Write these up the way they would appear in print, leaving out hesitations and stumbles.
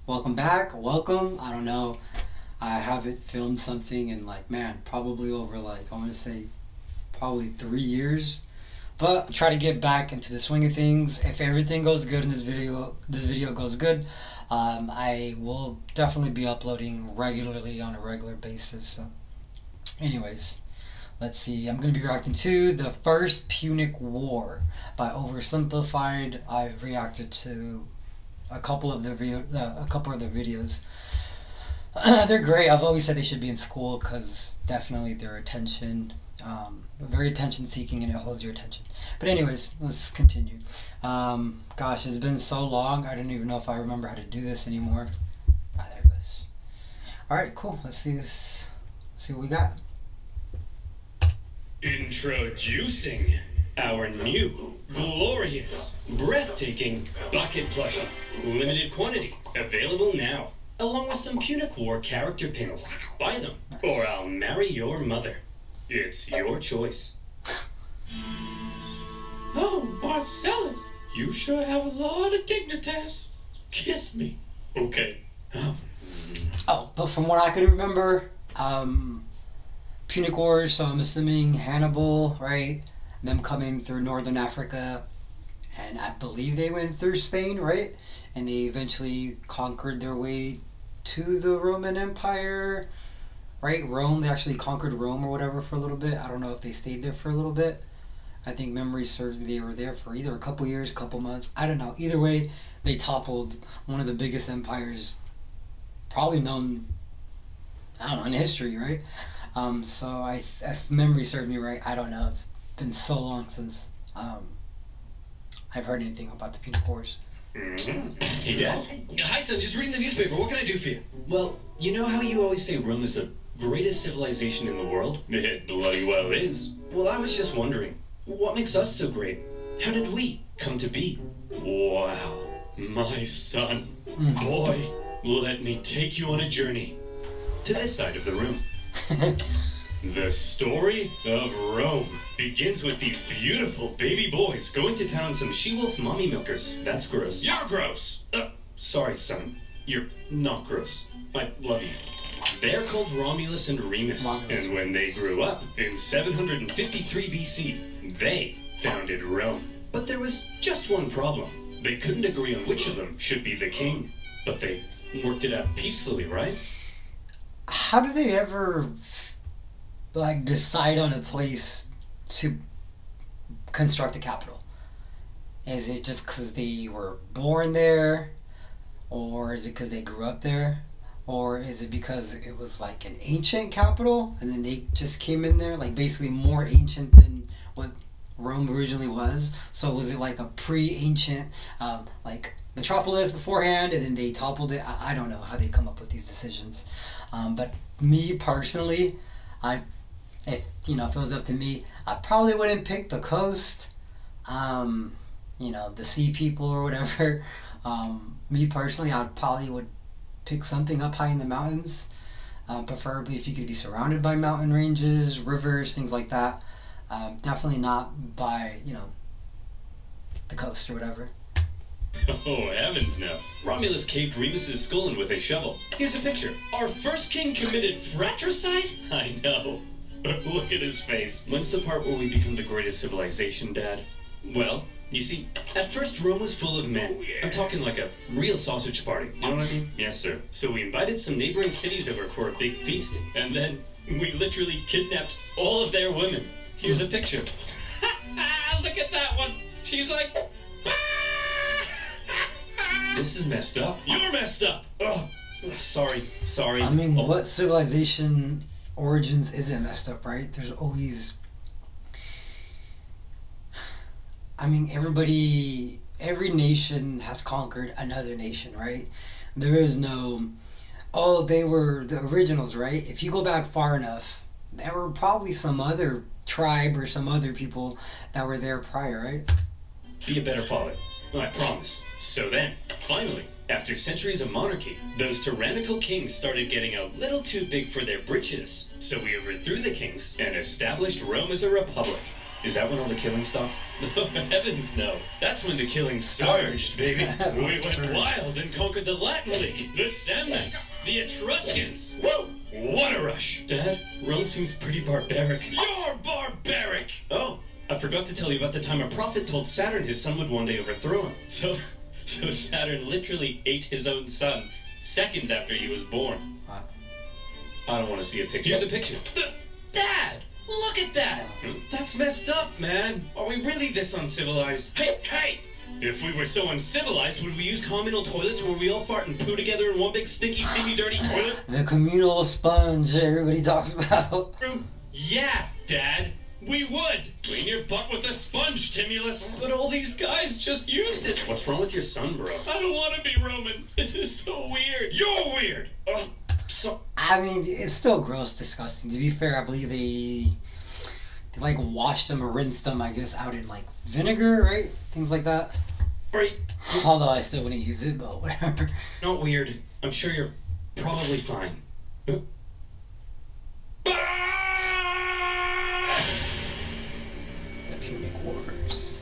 Welcome back. Welcome. I don't know. I haven't filmed something in probably over I want to say probably 3 years. But try to get back into the swing of things. If everything goes good in this video goes good, I will definitely be uploading regularly on a regular basis. So, anyways, let's see. I'm going to be reacting to the first Punic War by Oversimplified. I've reacted to a couple of their videos. They're great. I've always said they should be in school because definitely their attention, very attention seeking, and it holds your attention. But anyways, let's continue. Gosh, it's been so long. I don't even know if I remember how to do this anymore. There it goes. All right, cool. Let's see this. See what we got. Introducing our new, glorious, breathtaking bucket plushie. Limited quantity, available now. Along with some Punic War character pins. Buy them, or I'll marry your mother. It's your choice. Oh, Marcellus, you sure have a lot of dignitas. Kiss me. Okay. Oh, but from what I could remember, Punic Wars, so I'm assuming Hannibal, right? Them coming through northern Africa, and I believe they went through Spain, right? And they eventually conquered their way to the Roman Empire, right? Rome, they actually conquered Rome or whatever for a little bit. I don't know if they stayed there for a little bit. I think memory serves me they were there for either a couple years, a couple months. I don't know. Either way, they toppled one of the biggest empires probably known, I don't know, in history, right? So if memory serves me right, I don't know. It's been so long since I've heard anything about the Punic Wars. Hey, Dad. Hi, son. Just reading the newspaper. What can I do for you? Well, you know how you always say Rome is the greatest civilization in the world? It bloody well is. Well, I was just wondering, what makes us so great? How did we come to be? Wow, my son. Boy, let me take you on a journey to this side of the room. The story of Rome begins with these beautiful baby boys going to town on some she-wolf mommy milkers. That's gross. You're gross! Sorry, son. You're not gross. I love you. They're called Romulus and Remus. And when they grew up, in 753 BC, they founded Rome. But there was just one problem. They couldn't agree on which of them should be the king. But they worked it out peacefully, right? How do they ever decide on a place to construct a capital? Is it just because they were born there, or is it because they grew up there, or is it because it was like an ancient capital and then they just came in there, like basically more ancient than what Rome originally was? So was it like a pre-ancient like metropolis beforehand and then they toppled it? I don't know how they come up with these decisions, but me personally, if it was up to me, I probably wouldn't pick the coast, the sea people or whatever. Me personally, I probably would pick something up high in the mountains, preferably if you could be surrounded by mountain ranges, rivers, things like that. Definitely not by, the coast or whatever. Oh, heavens no. Romulus caved Remus's skull in with a shovel. Here's a picture. Our first king committed fratricide? I know. Look at his face. When's the part where we become the greatest civilization, Dad? Well, you see, at first Rome was full of men. I'm talking like a real sausage party. You know what I mean? Yes, sir. So we invited some neighboring cities over for a big feast, and then we literally kidnapped all of their women. Here's a picture. Look at that one. She's like... This is messed up. You're messed up. Oh, sorry. I mean, what civilization origins isn't messed up, right? There's always... I mean, every nation has conquered another nation, right? There is no, oh, they were the originals, right? If you go back far enough, there were probably some other tribe or some other people that were there prior, right? Be a better father. I promise. So then, finally, after centuries of monarchy, those tyrannical kings started getting a little too big for their britches. So we overthrew the kings and established Rome as a republic. Is that when all the killing stopped? Heavens no. That's when the killing surged, baby. We went wild and conquered the Latin League, the Samnites, the Etruscans. Woo! What a rush! Dad, Rome seems pretty barbaric. You're barbaric! Oh, I forgot to tell you about the time a prophet told Saturn his son would one day overthrow him. So Saturn literally ate his own son seconds after he was born. Wow. I don't want to see a picture. Here's a picture. Dad! Look at that! That's messed up, man. Are we really this uncivilized? Hey! If we were so uncivilized, would we use communal toilets where we all fart and poo together in one big stinky, steamy, dirty toilet? The communal sponge everybody talks about. Yeah, Dad. We would! Clean your butt with a sponge, Timulus! But all these guys just used it! What's wrong with your son, bro? I don't want to be Roman! This is so weird! You're weird! I mean, it's still gross, disgusting. To be fair, I believe they like washed them or rinsed them, I guess, out in like vinegar, right? Things like that. Right. Although I still wouldn't use it, but whatever. Not weird. I'm sure you're probably fine. The Punic Wars.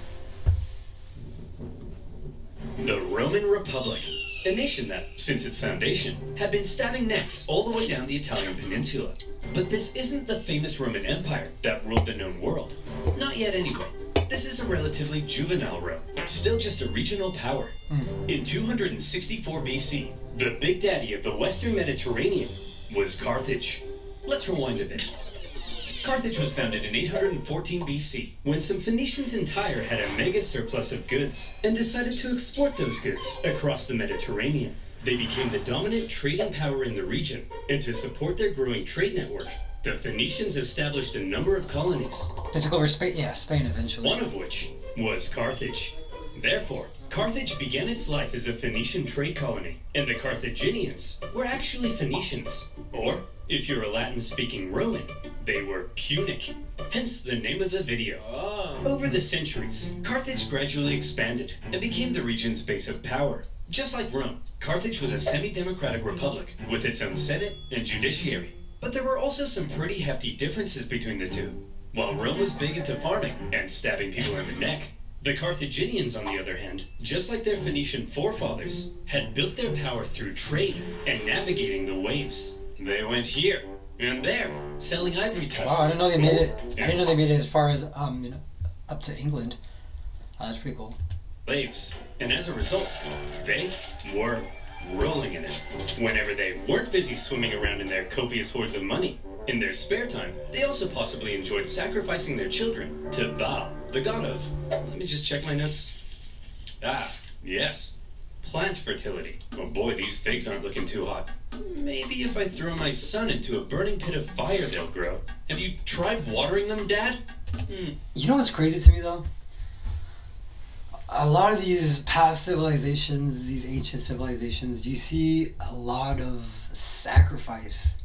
The Roman Republic. A nation that, since its foundation, had been stabbing necks all the way down the Italian peninsula. But this isn't the famous Roman Empire that ruled the known world. Not yet anyway. This is a relatively juvenile Rome, still just a regional power. In 264 BC, the big daddy of the Western Mediterranean was Carthage. Let's rewind a bit. Carthage was founded in 814 BC, when some Phoenicians in Tyre had a mega surplus of goods, and decided to export those goods across the Mediterranean. They became the dominant trading power in the region, and to support their growing trade network, the Phoenicians established a number of colonies. They took over Spain, Spain eventually. One of which was Carthage. Therefore, Carthage began its life as a Phoenician trade colony, and the Carthaginians were actually Phoenicians, or, if you're a Latin-speaking Roman, they were Punic, hence the name of the video. Over the centuries, Carthage gradually expanded and became the region's base of power. Just like Rome, Carthage was a semi-democratic republic with its own senate and judiciary. But there were also some pretty hefty differences between the two. While Rome was big into farming and stabbing people in the neck, the Carthaginians, on the other hand, just like their Phoenician forefathers, had built their power through trade and navigating the waves. They went here and there, selling ivory tusks. Wow, I didn't know they made it. I didn't know they made it as far as up to England. That's pretty cool. Slaves, and as a result, they were rolling in it. Whenever they weren't busy swimming around in their copious hoards of money, in their spare time, they also possibly enjoyed sacrificing their children to Baal, the god of. Let me just check my notes. Yes. Plant fertility. Oh boy, these figs aren't looking too hot. Maybe if I throw my son into a burning pit of fire, they'll grow. Have you tried watering them, Dad? You know what's crazy to me, though? A lot of these past civilizations, these ancient civilizations, you see a lot of sacrifice.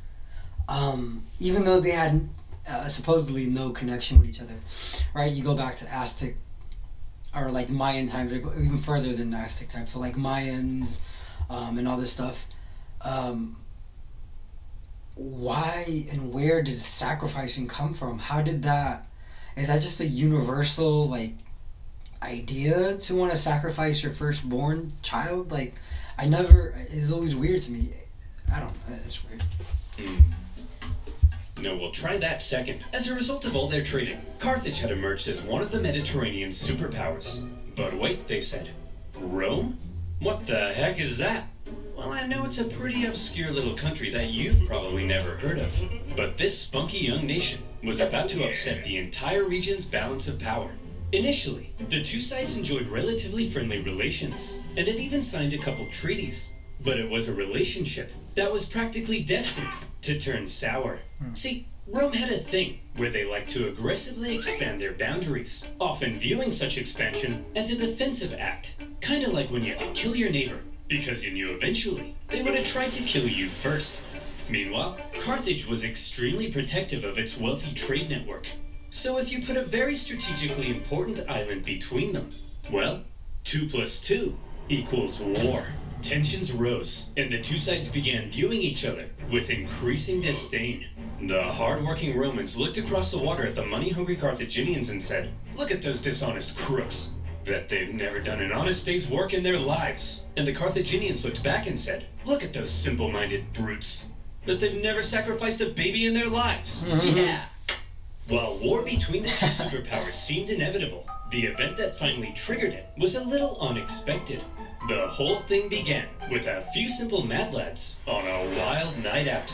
Even though they had supposedly no connection with each other. Right? You go back to Aztec, or like Mayan times, or go even further than Aztec times. So like Mayans and all this stuff. Why and where did sacrificing come from? How did that... Is that just a universal, like, idea to want to sacrifice your firstborn child? Like, it's always weird to me. I don't know, it's weird. No, we'll try that second. As a result of all their trading, Carthage had emerged as one of the Mediterranean superpowers. But wait, they said. Rome? What the heck is that? Well, I know it's a pretty obscure little country that you've probably never heard of. But this spunky young nation was about to upset the entire region's balance of power. Initially, the two sides enjoyed relatively friendly relations, and had even signed a couple treaties. But it was a relationship that was practically destined to turn sour. See, Rome had a thing where they liked to aggressively expand their boundaries, often viewing such expansion as a defensive act. Kinda like when you kill your neighbor, because you knew eventually they would have tried to kill you first. Meanwhile, Carthage was extremely protective of its wealthy trade network. So if you put a very strategically important island between them, well, 2 + 2 = war. Tensions rose, and the two sides began viewing each other with increasing disdain. The hard-working Romans looked across the water at the money-hungry Carthaginians and said, "Look at those dishonest crooks. Bet they've never done an honest day's work in their lives." And the Carthaginians looked back and said, "Look at those simple-minded brutes. Bet they've never sacrificed a baby in their lives." Yeah. While war between the two superpowers seemed inevitable, the event that finally triggered it was a little unexpected. The whole thing began with a few simple mad lads on a wild night out.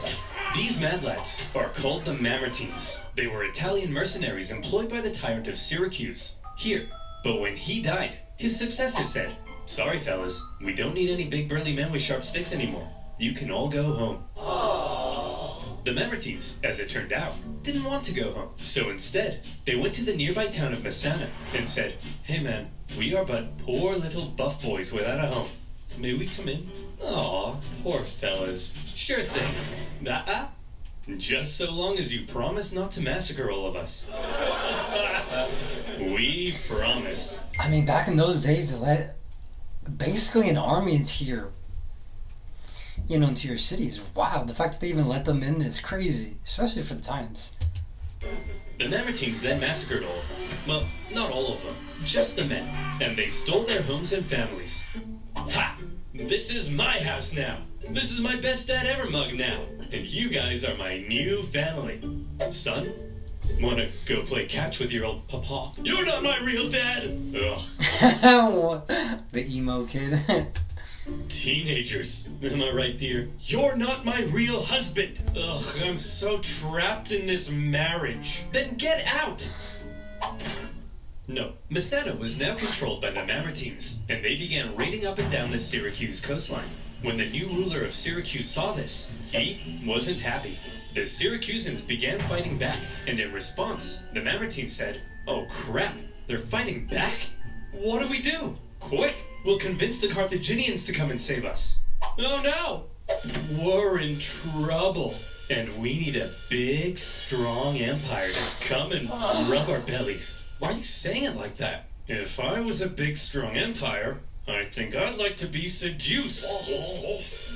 These mad lads are called the Mamertines. They were Italian mercenaries employed by the tyrant of Syracuse. Here, but when he died, his successor said, "Sorry fellas, we don't need any big burly men with sharp sticks anymore. You can all go home." The Mamertines, as it turned out, didn't want to go home. So instead, they went to the nearby town of Messana and said, "Hey man, we are but poor little buff boys without a home. May we come in?" Aw, poor fellas. Sure thing. Just so long as you promise not to massacre all of us. We promise. I mean, back in those days, they let basically an army into your, into your city is wild. The fact that they even let them in is crazy, especially for the times. The Mamertines then massacred all of them. Well, not all of them, just the men. And they stole their homes and families. Ha! This is my house now. This is my best dad ever mug now. And you guys are my new family. Son, wanna go play catch with your old papa? You're not my real dad! Ugh. The emo kid. Teenagers, am I right, dear? You're not my real husband! Ugh, I'm so trapped in this marriage. Then get out! No, Messana was now controlled by the Mamertines, and they began raiding up and down the Syracuse coastline. When the new ruler of Syracuse saw this, he wasn't happy. The Syracusans began fighting back, and in response, the Mamertines said, "Oh crap, they're fighting back? What do we do? Quick, we'll convince the Carthaginians to come and save us." "Oh no! We're in trouble, and we need a big, strong empire to come and rub our bellies." Why are you saying it like that? If I was a big, strong empire, I think I'd like to be seduced.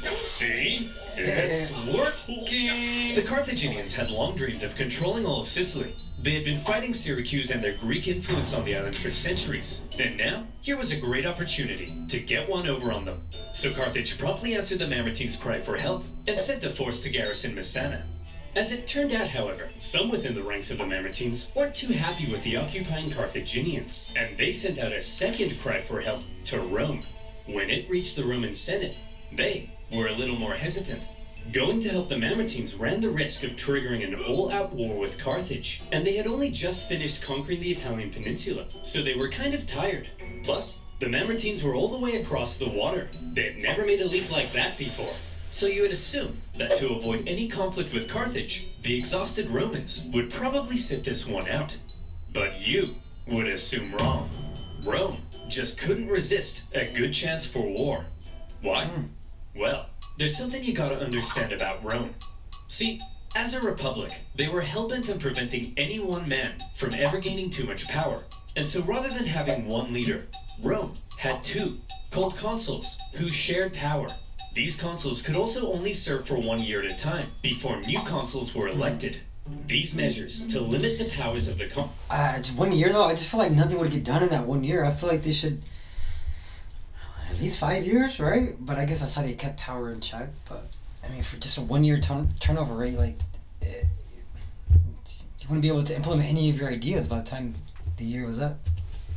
See? It's working! The Carthaginians had long dreamed of controlling all of Sicily. They had been fighting Syracuse and their Greek influence on the island for centuries. And now, here was a great opportunity to get one over on them. So Carthage promptly answered the Mamertines' cry for help and sent a force to garrison Messana. As it turned out, however, some within the ranks of the Mamertines weren't too happy with the occupying Carthaginians, and they sent out a second cry for help to Rome. When it reached the Roman Senate, they were a little more hesitant. Going to help the Mamertines ran the risk of triggering an all-out war with Carthage, and they had only just finished conquering the Italian peninsula, so they were kind of tired. Plus, the Mamertines were all the way across the water. They had never made a leap like that before. So you would assume that to avoid any conflict with Carthage, the exhausted Romans would probably sit this one out. But you would assume wrong. Rome just couldn't resist a good chance for war. Why? Well, there's something you gotta understand about Rome. See, as a republic, they were hell-bent on preventing any one man from ever gaining too much power. And so rather than having one leader, Rome had two, called consuls, who shared power. These consuls could also only serve for 1 year at a time, before new consuls were elected. These measures to limit the powers of the It's 1 year though. I just feel like nothing would get done in that 1 year. I feel like they should at least 5 years, right? But I guess that's how they kept power in check. But I mean, for just a 1 year turnover rate, you wouldn't be able to implement any of your ideas by the time the year was up.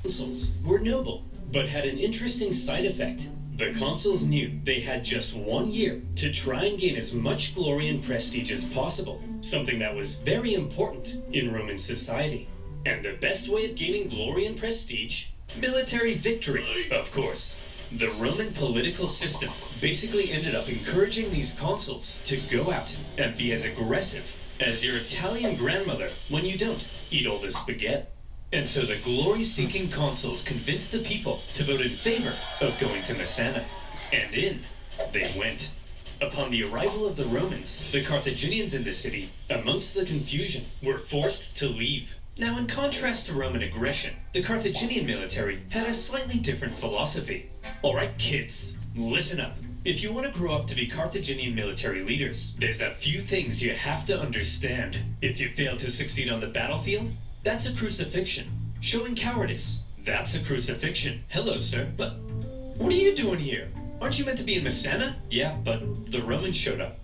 Consuls were noble, but had an interesting side effect. The consuls knew they had just 1 year to try and gain as much glory and prestige as possible, something that was very important in Roman society. And the best way of gaining glory and prestige? Military victory, of course. The Roman political system basically ended up encouraging these consuls to go out and be as aggressive as your Italian grandmother when you don't eat all the spaghetti. And so the glory-seeking consuls convinced the people to vote in favor of going to Messana. And in they went. Upon the arrival of the Romans, the Carthaginians in the city, amongst the confusion, were forced to leave. Now, in contrast to Roman aggression, the Carthaginian military had a slightly different philosophy. Alright, kids, Listen up. If you want to grow up to be Carthaginian military leaders, there's a few things you have to understand. If you fail to succeed on the battlefield, that's a crucifixion. Showing cowardice, that's a crucifixion. Hello, sir. But what are you doing here? Aren't you meant to be in Messana? Yeah, but the Romans showed up.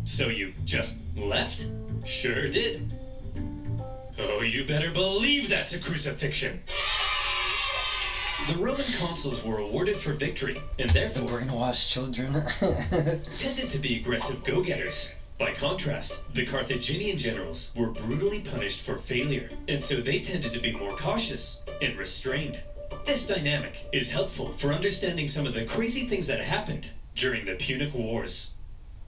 So you just left? Sure did. Oh, you better believe that's a crucifixion. The Roman consuls were awarded for victory, and therefore Brainwashed children. tended to be aggressive go-getters. By contrast, the Carthaginian generals were brutally punished for failure, and so they tended to be more cautious and restrained. This dynamic is helpful for understanding some of the crazy things that happened during the Punic Wars.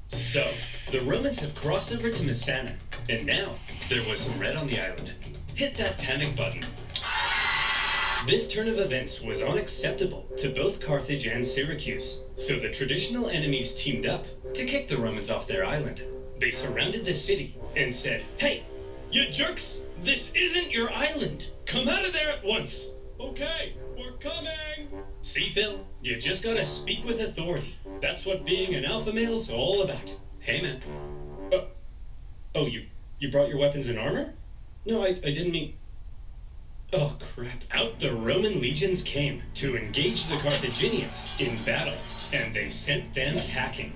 So, the Romans have crossed over to Messana, and now there was some red on the island. Hit that panic button. This turn of events was unacceptable to both Carthage and Syracuse, so the traditional enemies teamed up to kick the Romans off their island. They surrounded the city and said, "Hey, you jerks! This isn't your island! Come out of there at once!" "Okay, we're coming!" See, Phil, you just gotta speak with authority. That's what being an alpha male's all about. Hey, man. You brought your weapons and armor? No, I didn't mean... Oh, crap. Out the Roman legions came to engage the Carthaginians in battle, and they sent them packing.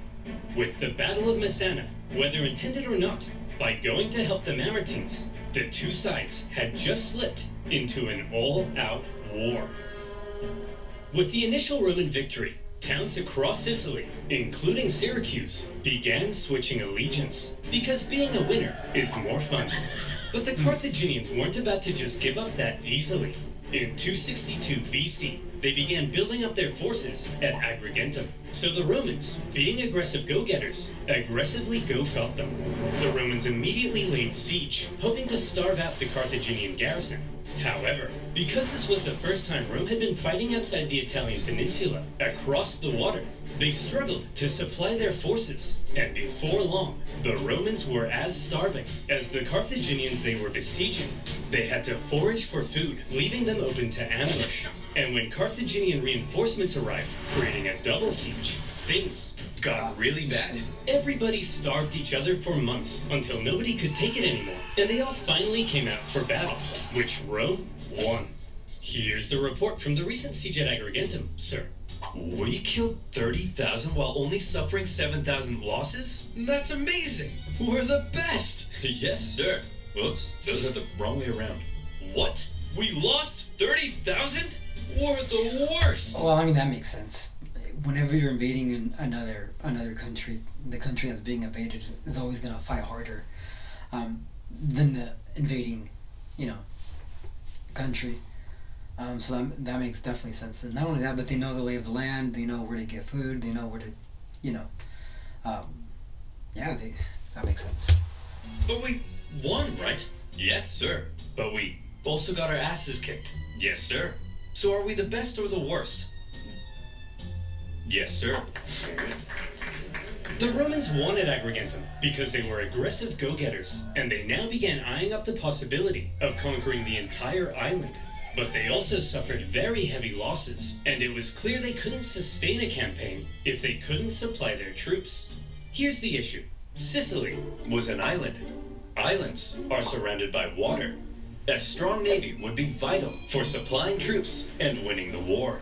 With the Battle of Messana, whether intended or not, by going to help the Mamertines, the two sides had just slipped into an all-out war. With the initial Roman victory, towns across Sicily, including Syracuse, began switching allegiance, because being a winner is more fun. But the Carthaginians weren't about to just give up that easily. In 262 BC, they began building up their forces at Agrigentum. So the Romans, being aggressive go-getters, aggressively go-got them. The Romans immediately laid siege, hoping to starve out the Carthaginian garrison. However, because this was the first time Rome had been fighting outside the Italian peninsula, across the water, they struggled to supply their forces, and before long, the Romans were as starving as the Carthaginians they were besieging. They had to forage for food, leaving them open to ambush. And when Carthaginian reinforcements arrived, creating a double siege, things got really bad. Everybody starved each other for months until nobody could take it anymore, and they all finally came out for battle, which Rome won. Here's the report from the recent siege at Agrigentum, sir. We killed 30,000 while only suffering 7,000 losses? That's amazing! We're the best! Yes, sir. Whoops, those are the wrong way around. What? We lost 30,000? We're the worst! Well, I mean, that makes sense. Whenever you're invading another country, the country that's being invaded is always going to fight harder than the invading, country. So that makes definitely sense. And not only that, but they know the lay of the land. They know where to get food. They know where to, that makes sense. But we won, right? Yes, sir. But we also got our asses kicked. Yes, sir. So are we the best or the worst? Yes, sir. The Romans won at Agrigentum because they were aggressive go-getters, and they now began eyeing up the possibility of conquering the entire island. But they also suffered very heavy losses, and it was clear they couldn't sustain a campaign if they couldn't supply their troops. Here's the issue. Sicily was an island. Islands are surrounded by water. A strong navy would be vital for supplying troops and winning the war.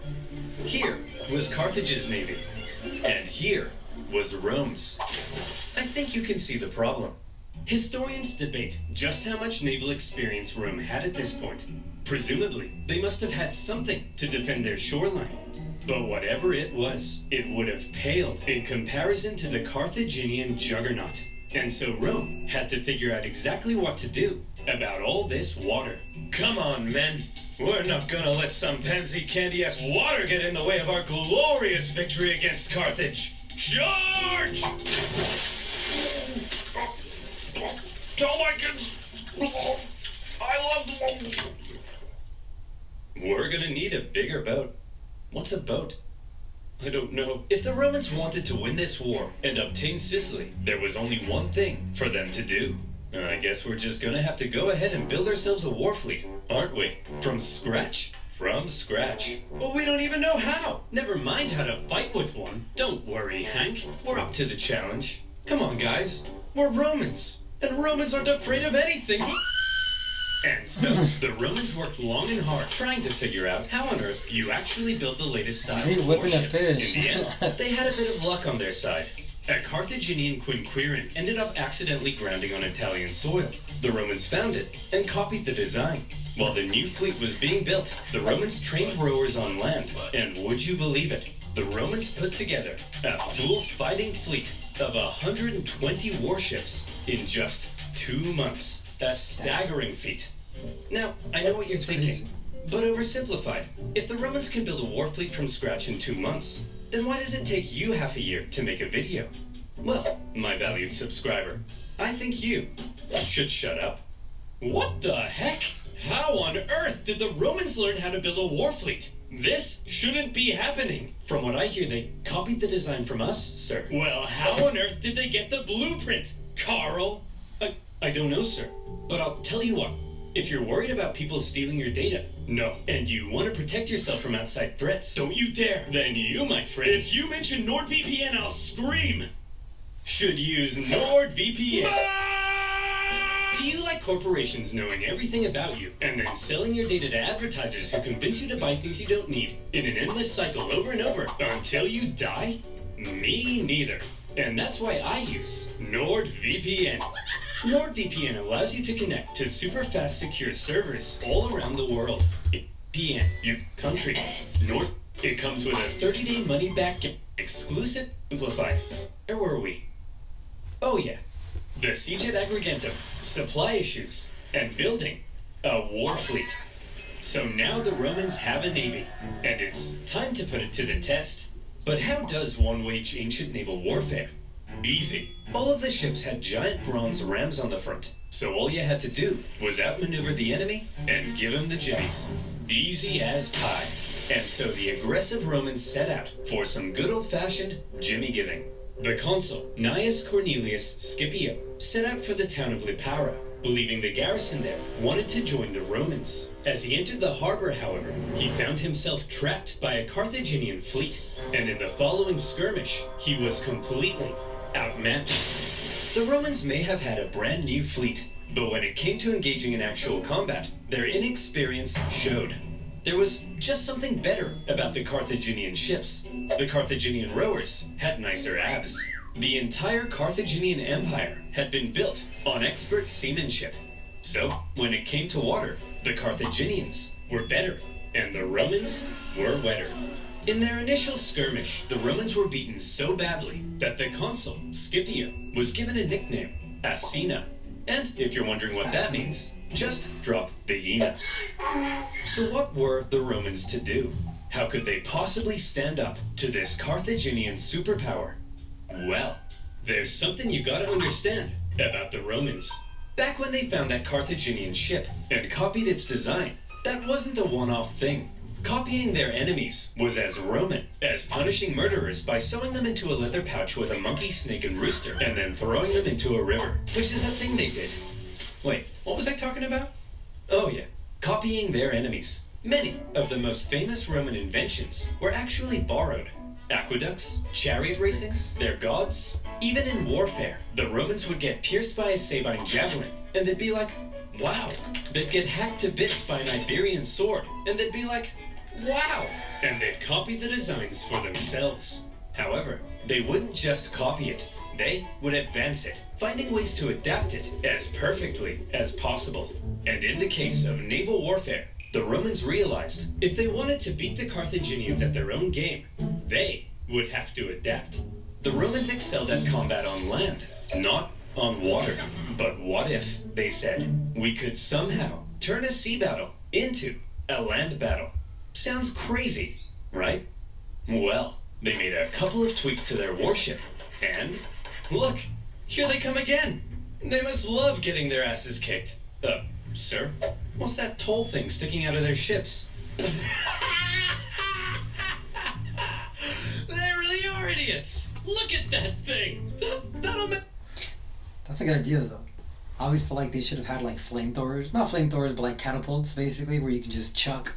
Here was Carthage's navy, and here was Rome's. I think you can see the problem. Historians debate just how much naval experience Rome had at this point. Presumably, they must have had something to defend their shoreline. But whatever it was, it would have paled in comparison to the Carthaginian juggernaut. And so Rome had to figure out exactly what to do about all this water. Come on, men. We're not gonna let some pansy candy-ass water get in the way of our glorious victory against Carthage. Charge! Tell my kids I love them. We're gonna need a bigger boat. What's a boat? I don't know. If the Romans wanted to win this war and obtain Sicily, there was only one thing for them to do. I guess we're just gonna have to go ahead and build ourselves a war fleet, aren't we? From scratch? from scratch. But we don't even know how. Never mind how to fight with one. Don't worry, Hank. We're up to the challenge. Come on, guys. We're Romans. And Romans aren't afraid of anything. And so, the Romans worked long and hard trying to figure out how on earth you actually build the latest style See, of whipping a warship. fish. In the end, they had a bit of luck on their side. A Carthaginian quinquereme ended up accidentally grounding on Italian soil. The Romans found it and copied the design. While the new fleet was being built, the Romans trained rowers on land. And would you believe it? The Romans put together a full fighting fleet of 120 warships in just 2 months. A staggering feat. Now, I know what you're thinking, but oversimplified. If the Romans can build a war fleet from scratch in 2 months, then why does it take you half a year to make a video? Well, my valued subscriber, I think you should shut up. What the heck? How on earth did the Romans learn how to build a war fleet? This shouldn't be happening. From what I hear, they copied the design from us, sir. Well, how on earth did they get the blueprint, Carl? I don't know, sir. But I'll tell you what. If you're worried about people stealing your data, No. and you want to protect yourself from outside threats, Don't you dare. then you, my friend, If you mention NordVPN, I'll scream. should use NordVPN. Do you like corporations knowing everything about you and then selling your data to advertisers who convince you to buy things you don't need in an endless cycle over and over until you die? Me neither. And that's why I use NordVPN. NordVPN allows you to connect to super fast secure servers all around the world. VPN, your country. It comes with a 30-day money-back exclusive simplified. Where were we? Oh yeah. The siege at Agrigentum, supply issues, and building a war fleet. So now the Romans have a navy, and it's time to put it to the test. But how does one wage ancient naval warfare? Easy. All of the ships had giant bronze rams on the front, so all you had to do was outmaneuver the enemy and give him the jimmies. Easy as pie. And so the aggressive Romans set out for some good old-fashioned jimmy giving. The consul, Gnaeus Cornelius Scipio, set out for the town of Lipara, believing the garrison there wanted to join the Romans. As he entered the harbor, however, he found himself trapped by a Carthaginian fleet, and in the following skirmish, he was completely outmatched. The Romans may have had a brand new fleet, but when it came to engaging in actual combat, their inexperience showed. There was just something better about the Carthaginian ships. The Carthaginian rowers had nicer abs. The entire Carthaginian Empire had been built on expert seamanship. So, when it came to water, the Carthaginians were better, and the Romans were wetter. In their initial skirmish, the Romans were beaten so badly that the consul, Scipio, was given a nickname, Asina. And if you're wondering what that means, just drop the Ina. So what were the Romans to do? How could they possibly stand up to this Carthaginian superpower? Well, there's something you gotta understand about the Romans. Back when they found that Carthaginian ship and copied its design, that wasn't a one-off thing. Copying their enemies was as Roman as punishing murderers by sewing them into a leather pouch with a monkey, snake, and rooster, and then throwing them into a river, which is a thing they did. Wait, what was I talking about? Oh yeah, copying their enemies. Many of the most famous Roman inventions were actually borrowed. Aqueducts, chariot racing, their gods. Even in warfare, the Romans would get pierced by a Sabine javelin, and they'd be like, wow. They'd get hacked to bits by an Iberian sword, and they'd be like, wow. And they'd copy the designs for themselves. However, they wouldn't just copy it. They would advance it, finding ways to adapt it as perfectly as possible. And in the case of naval warfare, the Romans realized if they wanted to beat the Carthaginians at their own game, they would have to adapt. The Romans excelled at combat on land, not on water. But what if, they said, we could somehow turn a sea battle into a land battle? Sounds crazy, right? Well, they made a couple of tweaks to their warship, and look, here they come again. They must love getting their asses kicked. Sir, what's that toll thing sticking out of their ships? They really are idiots. Look at that thing. That'll make... That's a good idea, though. I always feel like they should have had, like, flamethrowers. Not flamethrowers, but, like, catapults, basically, where you can just chuck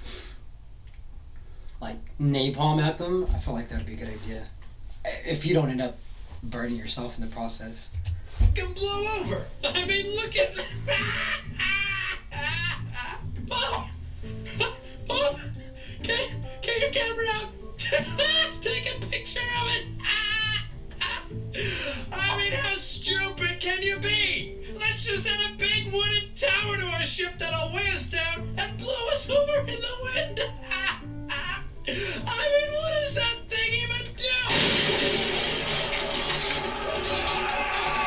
like napalm at them, I feel like that'd be a good idea. If you don't end up burning yourself in the process. Can blow over. I mean, look at. Bob, Bob, get your camera out. Take a picture of it. I mean, how stupid can you be? Let's just add a big wooden tower to our ship that'll weigh us down and blow us over in the wind. I mean, what does that thing even do?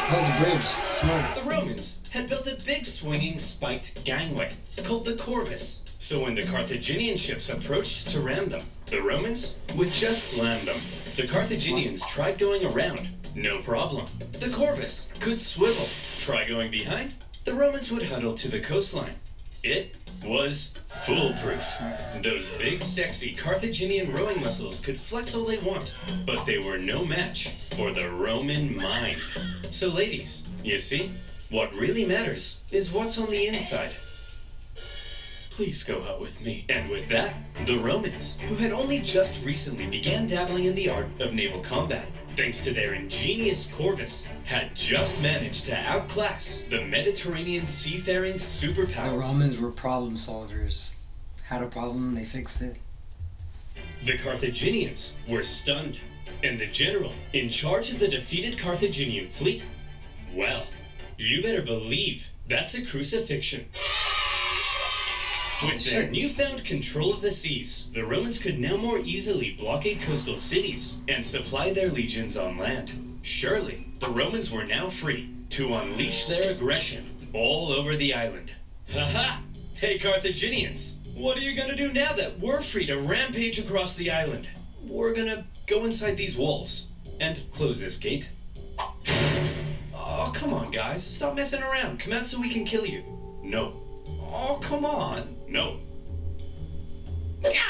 That was a bridge. Smart. The Romans had built a big swinging spiked gangway called the Corvus. So when the Carthaginian ships approached to ram them, the Romans would just slam them. The Carthaginians tried going around. No problem. The Corvus could swivel. Try going behind. The Romans would huddle to the coastline. It was foolproof. Those big, sexy Carthaginian rowing muscles could flex all they want, but they were no match for the Roman mind. So ladies, you see, what really matters is what's on the inside. Please go out with me. And with that, the Romans, who had only just recently began dabbling in the art of naval combat, thanks to their ingenious Corvus, had just managed to outclass the Mediterranean seafaring The superpower. Romans were problem solvers. Had a problem, they fixed it. The Carthaginians were stunned, and the general in charge of the defeated Carthaginian fleet, well, you better believe that's a crucifixion. With their newfound control of the seas, the Romans could now more easily blockade coastal cities and supply their legions on land. Surely, the Romans were now free to unleash their aggression all over the island. Haha! Hey Carthaginians, what are you gonna do now that we're free to rampage across the island? We're gonna go inside these walls and close this gate. Oh, come on guys, stop messing around. Come out so we can kill you. No. Oh, come on. No.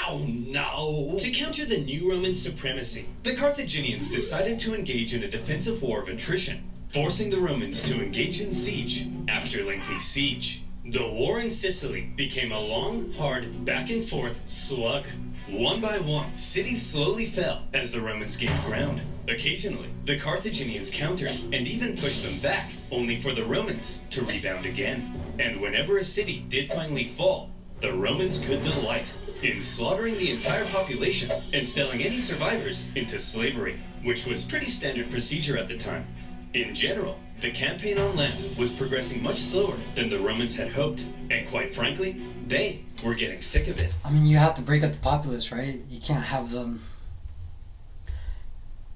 Oh, no. To counter the new Roman supremacy, the Carthaginians decided to engage in a defensive war of attrition, forcing the Romans to engage in siege. After lengthy siege, the war in Sicily became a long, hard, back-and-forth slug. One by one, cities slowly fell as the Romans gained ground. Occasionally, the Carthaginians countered and even pushed them back, only for the Romans to rebound again. And whenever a city did finally fall, the Romans could delight in slaughtering the entire population and selling any survivors into slavery, which was pretty standard procedure at the time. In general, the campaign on land was progressing much slower than the Romans had hoped, and quite frankly, they were getting sick of it. I mean, you have to break up the populace, right? You can't have them.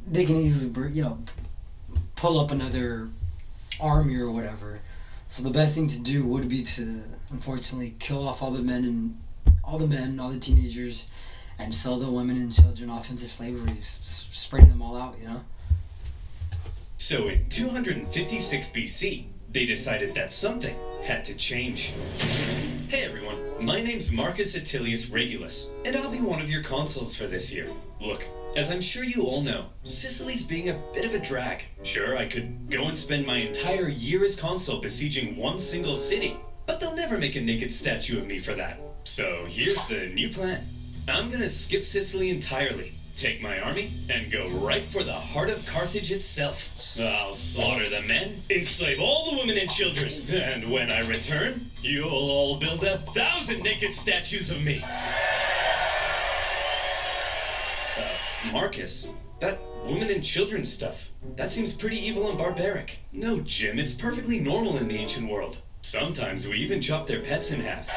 They can easily, pull up another army or whatever. So the best thing to do would be to, unfortunately, kill off all the teenagers, and sell the women and children off into slavery, spreading them all out, So in 256 BC, they decided that something had to change. Hey everyone, my name's Marcus Attilius Regulus, and I'll be one of your consuls for this year. Look, as I'm sure you all know, Sicily's being a bit of a drag. Sure, I could go and spend my entire year as consul besieging one single city, but they'll never make a naked statue of me for that. So here's the new plan. I'm gonna skip Sicily entirely, take my army, and go right for the heart of Carthage itself. I'll slaughter the men, enslave all the women and children, and when I return, you'll all build 1,000 naked statues of me. Marcus, that women and children stuff, that seems pretty evil and barbaric. No, Jim, it's perfectly normal in the ancient world. Sometimes we even chop their pets in half.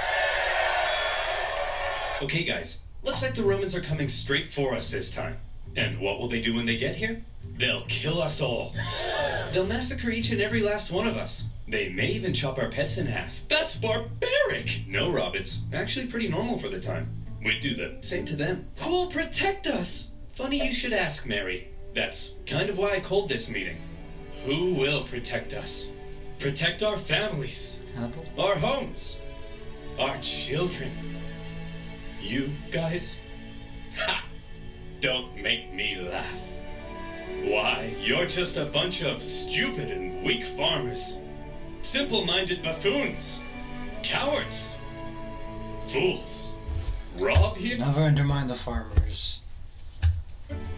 Okay, guys, looks like the Romans are coming straight for us this time. And what will they do when they get here? They'll kill us all. They'll massacre each and every last one of us. They may even chop our pets in half. That's barbaric! No, Rob, it's actually pretty normal for the time. We'd do the same to them. Who'll protect us? Funny you should ask, Mary. That's kind of why I called this meeting. Who will protect us? Protect our families, Hannibal? our homes, our children. You guys? Ha! Don't make me laugh. Why, you're just a bunch of stupid and weak farmers. Simple-minded buffoons. Cowards. Fools. rob him? Never undermine the farmers.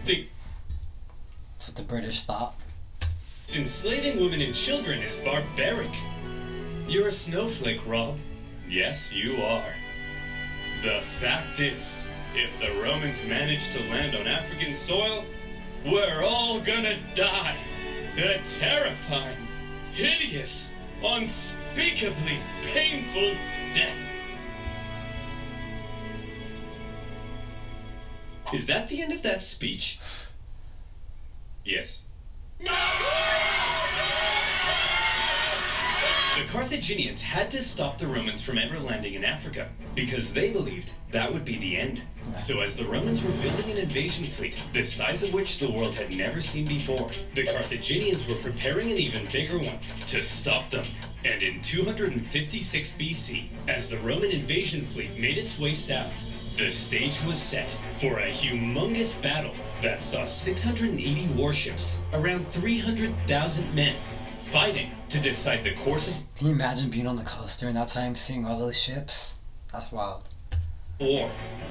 Think That's what the British thought. enslaving women and children is barbaric. You're a snowflake, Rob. Yes, you are. The fact is, if the Romans manage to land on African soil, we're all gonna die. A terrifying, hideous, unspeakably painful death. Is that the end of that speech? Yes. The Carthaginians had to stop the Romans from ever landing in Africa because they believed that would be the end. So as the Romans were building an invasion fleet, the size of which the world had never seen before, the Carthaginians were preparing an even bigger one to stop them. And in 256 BC, as the Roman invasion fleet made its way south, the stage was set for a humongous battle that saw 680 warships, around 300,000 men, fighting to decide the course of Can you imagine being on the coast during that time, seeing all those ships? That's wild. war.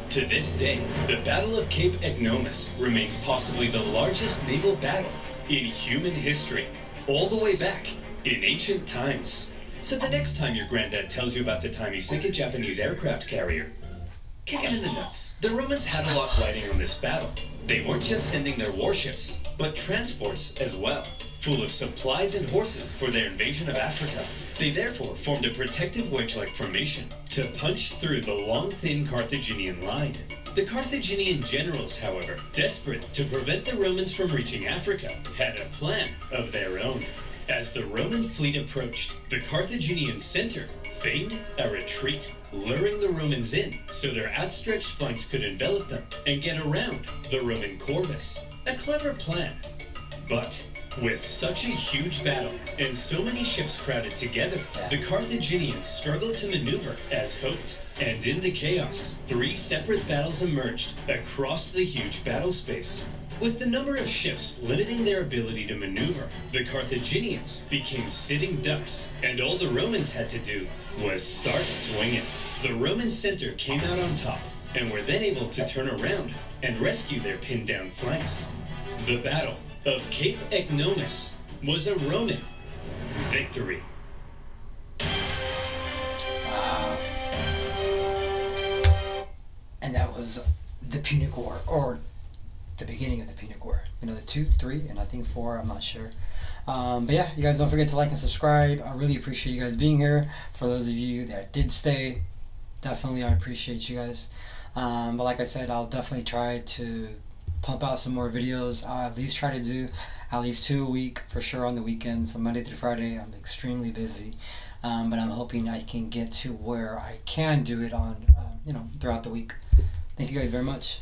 To this day, the Battle of Cape Ignomus remains possibly the largest naval battle in human history, all the way back in ancient times. So the next time your granddad tells you about the time he sank a Japanese aircraft carrier, kick him in the nuts. The Romans had a lot riding on this battle. They weren't just sending their warships, but transports as well, full of supplies and horses for their invasion of Africa. They therefore formed a protective wedge-like formation to punch through the long, thin Carthaginian line. The Carthaginian generals, however, desperate to prevent the Romans from reaching Africa, had a plan of their own. As the Roman fleet approached, the Carthaginian center feigned a retreat, luring the Romans in so their outstretched flanks could envelop them and get around the Roman corvus. A clever plan. But with such a huge battle and so many ships crowded together, the Carthaginians struggled to maneuver as hoped. And in the chaos, 3 separate battles emerged across the huge battle space. With the number of ships limiting their ability to maneuver, the Carthaginians became sitting ducks, and all the Romans had to do was start swinging. The Roman center came out on top, and were then able to turn around and rescue their pinned down flanks. The Battle of Cape Ignomus was a Roman victory. Wow. And that was the Punic War, or the beginning of the Punic War. You know, the 2, 3, and I think 4, I'm not sure. But yeah, you guys don't forget to like and subscribe. I really appreciate you guys being here. For those of you that did stay, definitely I appreciate you guys. But like I said, I'll definitely try to pump out some more videos. I'll at least try to do at least 2 a week for sure on the weekends. So Monday through Friday, I'm extremely busy. But I'm hoping I can get to where I can do it on, throughout the week. Thank you guys very much.